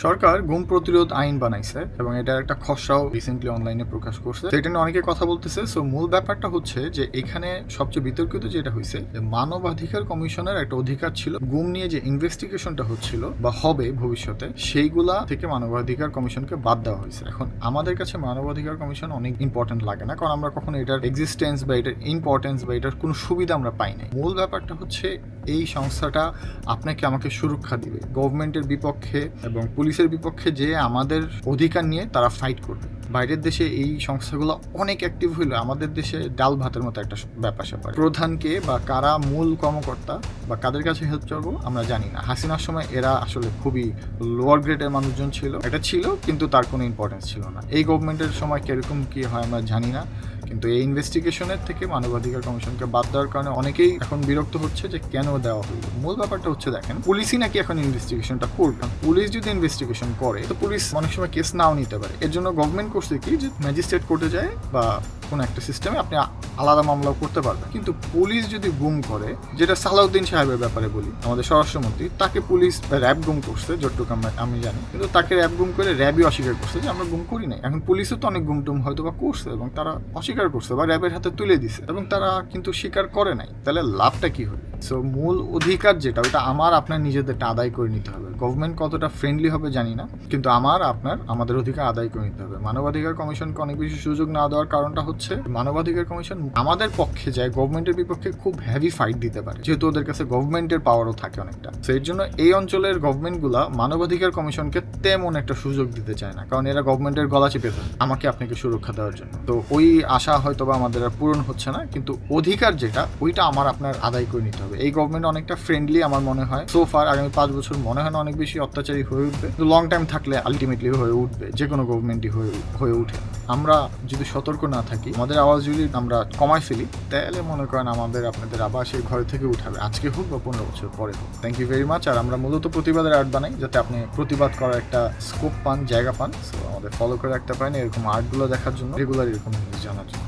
সরকার গুম প্রতিরোধ আইন বানাইছে এবং এটার একটা খসড়াও রিসেন্টলি অনলাইনে প্রকাশ করছে। তো এটা নিয়ে অনেকে কথা বলতেছে। সো মূল ব্যাপারটা হচ্ছে যে এখানে সবচেয়ে বিতর্কিত যেটা হয়েছে যে মানবাধিকার কমিশনের একটা অধিকার ছিল গুম নিয়ে যে ইনভেস্টিগেশনটা হচ্ছিল বা হবে ভবিষ্যতে সেইগুলা থেকে মানবাধিকার কমিশনকে বাদ দেওয়া হয়েছে। এখন আমাদের কাছে মানবাধিকার কমিশন অনেক ইম্পর্টেন্ট লাগে না, কারণ আমরা কখনো এটার এক্সিস্টেন্স বা এটার ইম্পর্টেন্স বা এটার কোনো সুবিধা আমরা পাই নাই। মূল ব্যাপারটা হচ্ছে এই সংস্থাটা আপনাকে আমাকে সুরক্ষা দিবে গভর্নমেন্টের বিপক্ষে এবং পুলিশের বিপক্ষে, যে আমাদের অধিকার নিয়ে তারা ফাইট করবে। বাইরের দেশে এই সংস্থাগুলো অনেক অ্যাক্টিভ হইলো, আমাদের দেশে ডাল ভাতের মতো একটা ব্যাপার স্যাপার। প্রধানকে বা কারা মূল কর্মকর্তা বা কাদের কাছে হেল্প চাইবো আমরা জানি না। হাসিনার সময় এরা আসলে খুবই লোয়ার গ্রেডের মানুষজন ছিল, এটা ছিল কিন্তু তার কোনো ইম্পর্টেন্স ছিল না। এই গভর্নমেন্টের সময় কিরকম কি হয় আমরা জানি না, কিন্তু এই ইনভেস্টিগেশনের থেকে মানবাধিকার কমিশনকে বাদ দেওয়ার কারণে অনেকেই এখন বিরক্ত হচ্ছে যে কেন দেওয়া হলো। মূল ব্যাপারটা হচ্ছে দেখেন, পুলিশই নাকি এখন ইনভেস্টিগেশনটা করবে। পুলিশ যদি ইনভেস্টিগেশন করে তো পুলিশ অনেক সময় কেস নাও নিতে পারে। এর জন্য গভর্নমেন্ট করছে কি যে ম্যাজিস্ট্রেট কোর্টে যায় বা কোনো একটা সিস্টেমে আপনি আলাদা মামলাও করতে পারবেন। কিন্তু পুলিশ যদি গুম করে, যেটা সালাউদ্দিন সাহেবের ব্যাপারে বলি, আমাদের স্বরাষ্ট্রমন্ত্রী, তাকে পুলিশ র্যাব গুম করছে যতটুকু আমি জানি, কিন্তু তাকে র্যাব গুম করে র্যাবই অস্বীকার করছে যে আমরা গুম করি নাই। এখন পুলিশও তো অনেক গুমটুম হয়তো বা করছে এবং তারা অস্বীকার করছে বা র্যাবের হাতে তুলে দিছে এবং তারা কিন্তু স্বীকার করে নাই। তাহলে লাভটা কি হবে? সো মূল অধিকার যেটা, ওটা আমার আপনার নিজেদেরটা আদায় করে নিতে হবে। গভর্নমেন্ট কতটা ফ্রেন্ডলি হবে জানি না, কিন্তু আমাদের অধিকার আদায় করে নিতে হবে। মানবাধিকার কমিশনকে অনেক বেশি সুযোগ না দেওয়ার কারণটা হচ্ছে মানবাধিকার কমিশন আমাদের পক্ষে যায়, গভর্নমেন্টের বিপক্ষে খুব হেভি ফাইট দিতে পারে, যেহেতু ওদের কাছে গভর্নমেন্টের পাওয়ারও থাকে অনেকটা। তো এর জন্য এই অঞ্চলের গভর্নমেন্টগুলা মানবাধিকার কমিশনকে তেমন একটা সুযোগ দিতে চায় না, কারণ এরা গভর্নমেন্টের গলা চেপে ধরে আমাকে আপনাকে সুরক্ষা দেওয়ার জন্য। তো ওই আশা হয়তো বা আমাদের আর পূরণ হচ্ছে না, কিন্তু অধিকার যেটা ওইটা আমার আপনার আদায় করে নিতে হবে। এই গভর্নমেন্ট অনেকটা ফ্রেন্ডলি আমার মনে হয় সো ফার। আগামী 5 বছর মনে হয় না অনেক বেশি অত্যাচারী হয়ে উঠবে, কিন্তু লং টাইম থাকলে আলটিমেটলি হয়ে উঠবে, যে কোনো গভর্নমেন্টই হয়ে উঠে। আমরা যদি সতর্ক না থাকি, আমাদের আওয়াজ যদি আমরা কমায় ফেলি, তাহলে মনে করেন আমাদের আপনাদের আবার সেই ঘরে থেকে উঠাবে, আজকে হোক বা 15 বছর পরে হোক। Thank you very much. আর আমরা মূলত প্রতিবাদের আর্ট বানাই যাতে আপনি প্রতিবাদ করার একটা স্কোপ পান, জায়গা পান। সো আমাদের ফলো করে রাখতে পারেন এরকম আর্টগুলো দেখার জন্য, রেগুলার এরকম নিউজ জানার জন্য।